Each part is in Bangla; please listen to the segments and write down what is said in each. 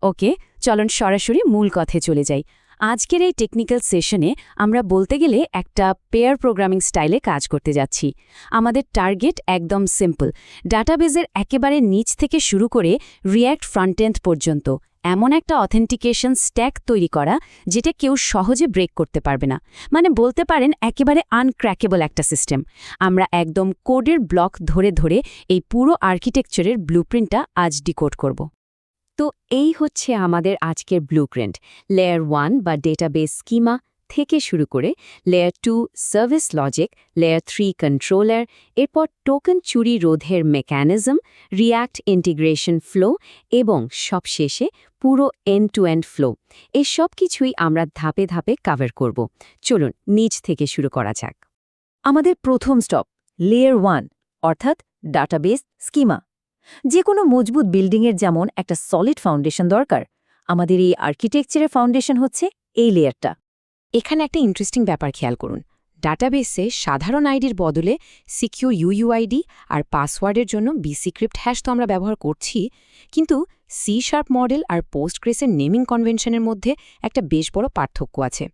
ওকে, চলুন সরাসরি মূল কথায় চলে যাই। আজকের এই টেকনিক্যাল সেশনে আমরা বলতে গেলে একটা পেয়ার প্রোগ্রামিং স্টাইলে কাজ করতে যাচ্ছি। আমাদের টার্গেট একদম সিম্পল, ডাটাবেজের একেবারে নিচ থেকে শুরু করে রিয়্যাক্ট ফ্রন্টএন্ড পর্যন্ত এমন একটা অথেন্টিকেশন স্ট্যাক তৈরি করা যেটা কেউ সহজে ব্রেক করতে পারবে না। মানে বলতে পারেন একেবারে আনক্র্যাকেবল একটা সিস্টেম। আমরা একদম কোডের ব্লক ধরে ধরে এই পুরো আর্কিটেকচারের ব্লুপ্রিন্টটা আজ ডিকোড করব। তো এই হচ্ছে আমাদের আজকের ব্লুপ্রিন্ট। লেয়ার 1 বা ডেটাবেস স্কিমা থেকে শুরু করে layer 2 service logic, layer 3 controller, এরপর টোকেন চুরি রোধের মেকানিজম, রিয়্যাক্ট ইন্টিগ্রেশন ফ্লো এবং সবশেষে পুরো এন্ড টু এন্ড ফ্লো। এই সব কিছুই আমরা ধাপে ধাপে কাভার করব। চলুন নিচ থেকে শুরু করা যাক। আমাদের প্রথম স্টপ লেয়ার 1 অর্থাৎ ডাটাবেস স্কিমা। যে কোনো মজবুত বিল্ডিংয়ের যেমন একটা সলিড ফাউন্ডেশন দরকার, আমাদের এই আর্কিটেকচারের ফাউন্ডেশন হচ্ছে এই লেয়ারটা। এখানে একটা ইন্টারেস্টিং ব্যাপার খেয়াল করুন। ডাটাবেসে সাধারণ আইডির বদলে সিকিউর ইউইআইডি আর পাসওয়ার্ডের জন্য বিসিক্রিপ্ট হ্যাশ তো আমরা ব্যবহার করছি, কিন্তু সি শার্প মডেল আর পোস্টগ্রেসের নেমিং কনভেনশনের মধ্যে একটা বেশ বড় পার্থক্য আছে।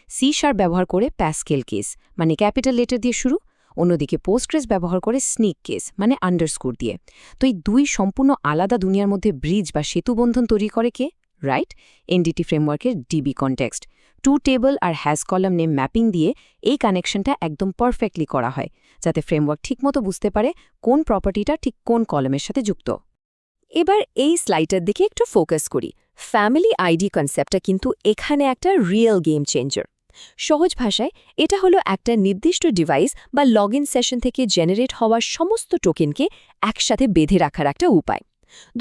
সি শার্প ব্যবহার করে প্যাসকেল কেস মানে ক্যাপিটাল লেটার দিয়ে শুরু, অন্যদিকে পোস্টগ্রেস ব্যবহার করে স্নিক কেস মানে আন্ডারস্কোর দিয়ে। তো এই দুই সম্পূর্ণ আলাদা দুনিয়ার মধ্যে ব্রিজ বা সেতুবন্ধন তৈরি করে কে? রাইট, এনডিটি ফ্রেমওয়ার্কের ডিবি কনটেক্সট। টু টেবল আর হ্যাশ কলাম নেম ম্যাপিং দিয়ে এই কানেকশনটা একদম পারফেক্টলি করা হয়, যাতে ফ্রেমওয়ার্ক ঠিকমতো বুঝতে পারে কোন প্রপার্টিটা ঠিক কোন কলামের সাথে যুক্ত। এবার এই স্লাইডের দিকে একটু ফোকাস করি। ফ্যামিলি আইডি কনসেপ্টটা কিন্তু এখানে একটা রিয়েল গেম চেঞ্জার। সহজ ভাষায় এটা হলো একটা নির্দিষ্ট ডিভাইস বা লগইন সেশন থেকে জেনারেট হওয়া সমস্ত টোকেনকে একসাথে বেঁধে রাখার একটা উপায়।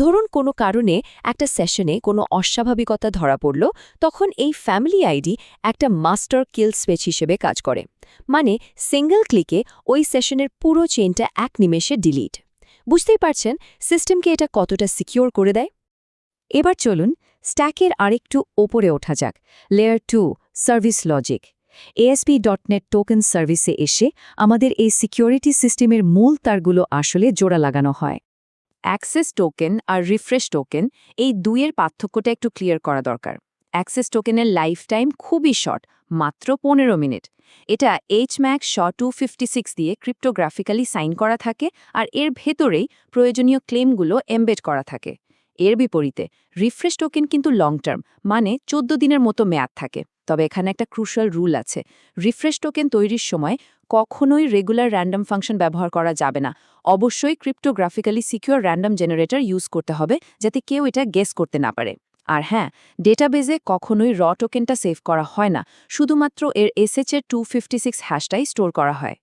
ধরুন কোনো কারণে একটা সেশনে কোনো অস্বাভাবিকতা ধরা পড়ল, তখন এই ফ্যামিলি আইডি একটা মাস্টার কিল সুইচ হিসেবে কাজ করে। মানে সিঙ্গল ক্লিকে ওই সেশনের পুরো চেইনটা এক নিমেষে ডিলিট। বুঝতেই পারছেন সিস্টেমকে এটা কতটা সিকিউর করে দেয়। এবার চলুন স্ট্যাকের আরেকটু ওপরে ওঠা যাক। Layer 2 service logic. ASP.NET token সার্ভিসে এসে আমাদের এই সিকিউরিটি সিস্টেমের মূল তারগুলো আসলে জোড়া লাগানো হয়। অ্যাক্সেস টোকেন আর রিফ্রেশ টোকেন, এই দুইয়ের পার্থক্যটা একটু ক্লিয়ার করা দরকার। অ্যাক্সেস টোকেনের লাইফ টাইম খুবই শর্ট, মাত্র 15 মিনিট। এটা HMAC SHA-256 দিয়ে ক্রিপ্টোগ্রাফিক্যালি সাইন করা থাকে আর এর ভেতরেই প্রয়োজনীয় ক্লেমগুলো এমবেড করা থাকে। এর বিপরীতে রিফ্রেশ টোকেন কিন্তু লং টার্ম, মানে 14 দিনের মতো মেয়াদ থাকে। তবে এখানে একটা ক্রুশাল রুল আছে। রিফ্রেশ টোকেন তৈরির সময় কখনোই রেগুলার র্যান্ডম ফাংশন ব্যবহার করা যাবে না। অবশ্যই ক্রিপ্টোগ্রাফিক্যালি সিকিউর র্যান্ডম জেনারেটর ইউজ করতে হবে, যাতে কেউ এটা গেস করতে না পারে। আর হ্যাঁ, ডেটাবেজে কখনোই র টোকেনটা সেভ করা হয় না, শুধুমাত্র এর SHA-256 হ্যাশটাই স্টোর করা হয়।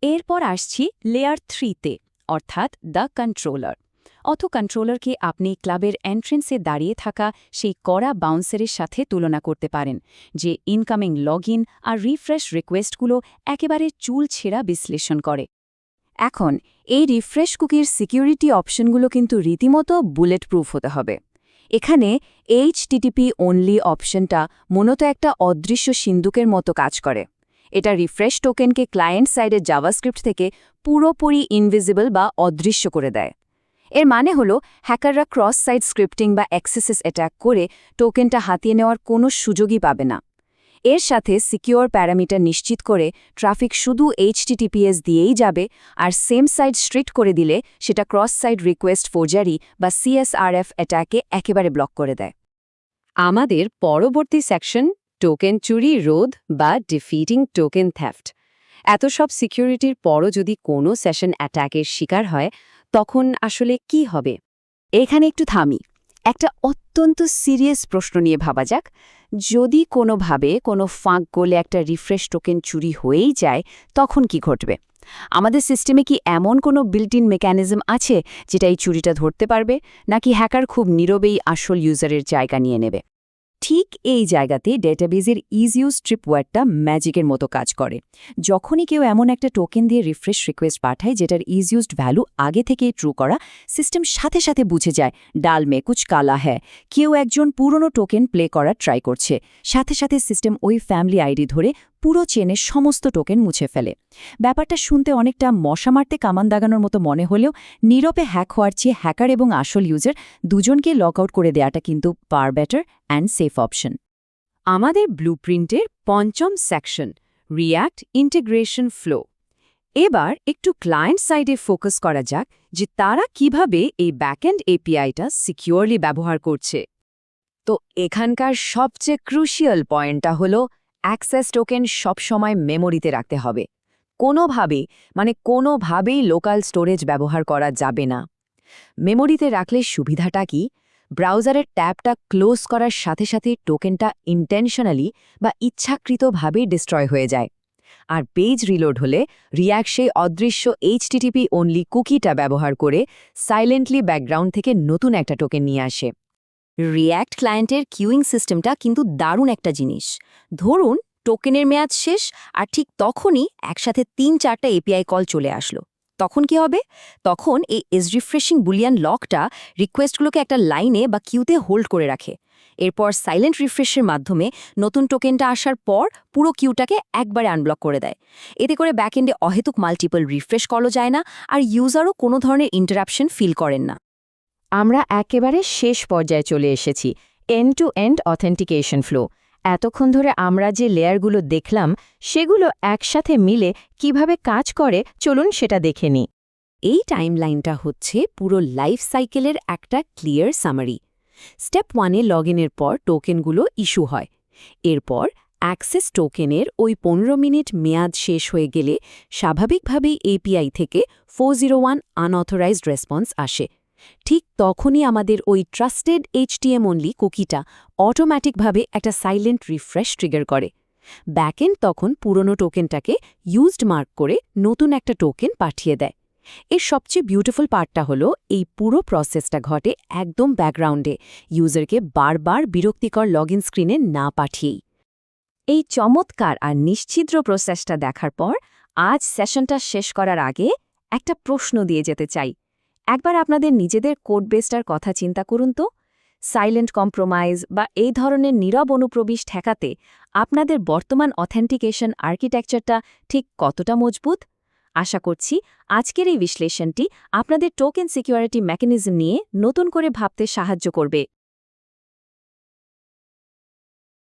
এরপর আসছি লেয়ার 3-তে, অর্থাৎ দ্য কন্ট্রোলার। কন্ট্রোলারকে আপনি ক্লাবের এন্ট্রেন্সে দাঁড়িয়ে থাকা সেই কড়া বাউন্সারের সাথে তুলনা করতে পারেন, যে ইনকামিং লগইন আর রিফ্রেশ রিকোয়েস্টগুলো একেবারে চুল ছেঁড়া বিশ্লেষণ করে। এখন এই রিফ্রেশ কুকির সিকিউরিটি অপশনগুলো কিন্তু রীতিমতো বুলেট প্রুফ হতে হবে। এখানে HTTP অনলি অপশনটা মূলত একটা অদৃশ্য সিন্দুকের মতো কাজ করে। এটা রিফ্রেশ টোকেনকে ক্লায়েন্ট সাইডের জাভাস্ক্রিপ্ট থেকে পুরোপুরি ইনভিজিবল বা অদৃশ্য করে দেয়। এর মানে হলো হ্যাকাররা ক্রস সাইট স্ক্রিপ্টিং বা এক্সেসেস অ্যাটাক করে টোকেনটা হাতিয়ে নেওয়ার কোনো সুযোগই পাবে না। এর সাথে সিকিউর প্যারামিটার নিশ্চিত করে ট্রাফিক শুধু HTTPS দিয়েই যাবে, আর সেম সাইট স্ট্রিক্ট করে দিলে সেটা ক্রস সাইট রিকোয়েস্ট ফোরজারি বা CSRF অ্যাটাকে একেবারে ব্লক করে দেয়। আমাদের পরবর্তী সেকশন টোকেন চুরি রোধ বা ডিফিটিং টোকেন থেফট। এত সব সিকিউরিটির পরও যদি কোনো সেশন অ্যাটাকের শিকার হয়, তখন আসলে কি হবে? এখানে একটু থামি। একটা অত্যন্ত সিরিয়াস প্রশ্ন নিয়ে ভাবা যাক। যদি কোনোভাবে কোনো ফাঁক গলে একটা রিফ্রেশ টোকেন চুরি হয়েই যায়, তখন কি ঘটবে? আমাদের সিস্টেমে কি এমন কোনো বিল্ট ইন মেকানিজম আছে যেটা এই চুরিটা ধরতে পারবে, নাকি হ্যাকার খুব নীরবেই আসল ইউজারের জায়গা নিয়ে নেবে? ঠিক এই জায়গাতে ডেটাবেজের ইউজ ট্রিপওয়ার্ডটা ম্যাজিকের মতো কাজ করে। যখনই কেউ এমন একটা টোকেন দিয়ে রিফ্রেশ রিকোয়েস্ট পাঠায় যেটার ইউজড ভ্যালু আগে থেকেই ট্রু করা, সিস্টেম সাথে সাথে বুঝে যায় ডাল মে কুছ কালা হ্যায়, কেউ একজন পুরনো টোকেন প্লে করার ট্রাই করছে। সাথে সাথে সিস্টেম ওই ফ্যামিলি আইডি ধরে পুরো চেনের সমস্ত টোকেন মুছে ফেলে। ব্যাপারটা শুনতে অনেকটা মশা মারতে কামান দাগানোর মতো মনে হলেও নীরবে হ্যাক হওয়ার চেয়ে হ্যাকার এবং আসল ইউজার দুজনকে লক আউট করে দেওয়াটা কিন্তু far better and safe option. আমাদের ব্লুপ্রিন্টের পঞ্চম সেকশন, রিয়্যাক্ট ইন্টিগ্রেশন ফ্লো। এবার একটু ক্লায়েন্ট সাইডে ফোকাস করা যাক যে তারা কিভাবে এই ব্যাকএন্ড এপিআইটা সিকিউরলি ব্যবহার করছে। তো এখানকার সবচেয়ে ক্রুশিয়াল পয়েন্টটা হলো অ্যাক্সেস টোকেন সবসময় মেমোরিতে রাখতে হবে। কোনোভাবেই লোকাল স্টোরেজ ব্যবহার করা যাবে না। মেমোরিতে রাখলে সুবিধাটা কি? ব্রাউজারের ট্যাবটা ক্লোজ করার সাথে সাথে টোকেনটা ইন্টেনশনালি বা ইচ্ছাকৃতভাবে ডিস্ট্রয় হয়ে যায়। আর পেজ রিলোড হলে রিয়্যাক্ট সেই অদৃশ্য HTTP অনলি কুকিটা ব্যবহার করে সাইলেন্টলি ব্যাকগ্রাউন্ড থেকে নতুন একটা টোকেন নিয়ে আসে। রিয়্যাক্ট ক্লায়েন্টের কিউইং সিস্টেমটা কিন্তু দারুণ একটা জিনিস। ধরুন টোকেনের মেয়াদ শেষ আর ঠিক তখনই একসাথে ৩-৪টা এপিআই কল চলে আসলো। তখন কি হবে? তখন এই রিফ্রেশিং বুলিয়ান লকটা রিকোয়েস্টগুলোকে একটা লাইনে বা কিউতে হোল্ড করে রাখে। এরপর সাইলেন্ট রিফ্রেশের মাধ্যমে নতুন টোকেনটা আসার পর পুরো কিউটাকে একবারে আনব্লক করে দেয়। এতে করে ব্যাকএন্ডে অহেতুক মাল্টিপল রিফ্রেশ করা যায় না, আর ইউজারও কোনো ধরনের ইন্টারাপশন ফিল করেন না। আমরা একেবারে শেষ পর্যায়ে চলে এসেছি, end to end authentication flow. এতক্ষণ ধরে আমরা যে লেয়ারগুলো দেখলাম সেগুলো একসাথে মিলে কিভাবে কাজ করে চলুন সেটা দেখে নিই। এই টাইমলাইনটা হচ্ছে পুরো লাইফ সাইকেলের একটা ক্লিয়ার সামারি। স্টেপ 1-এ লগইনের পর টোকেনগুলো ইস্যু হয়। এরপর অ্যাক্সেস টোকেনের ওই 15 মিনিট মেয়াদ শেষ হয়ে গেলে স্বাভাবিকভাবেই এপিআই থেকে 401 আনঅথরাইজড রেসপন্স আসে। ঠিক তখনই আমাদের ওই ট্রাস্টেড HTM অনলি কুকিটা অটোম্যাটিকভাবে একটা সাইলেন্ট রিফ্রেশ ট্রিগার করে। ব্যাকএন্ড তখন পুরনো টোকেনটাকে ইউজড মার্ক করে নতুন একটা টোকেন পাঠিয়ে দেয়। এর সবচেয়ে বিউটিফুল পার্টটা হলো এই পুরো প্রসেসটা ঘটে একদম ব্যাকগ্রাউন্ডে, ইউজারকে বারবার বিরক্তিকর লগইন স্ক্রিনে না পাঠিয়েই। এই চমৎকার আর নিশ্চিদ্র প্রসেসটা দেখার পর আজ সেশনটা শেষ করার আগে একটা প্রশ্ন দিয়ে যেতে চাই। একবার আপনাদের নিজেদের কোড বেসটার কথা চিন্তা করুন তো। সাইলেন্ট কম্প্রোমাইজ বা এই ধরনের নীরব অনুপ্রবেশ ঠেকাতে আপনাদের বর্তমান অথেন্টিকেশন আর্কিটেকচারটা ঠিক কতটা মজবুত? আশা করছি আজকের এই বিশ্লেষণটি আপনাদের টোকেন সিকিউরিটি মেকানিজম নিয়ে নতুন করে ভাবতে সাহায্য করবে।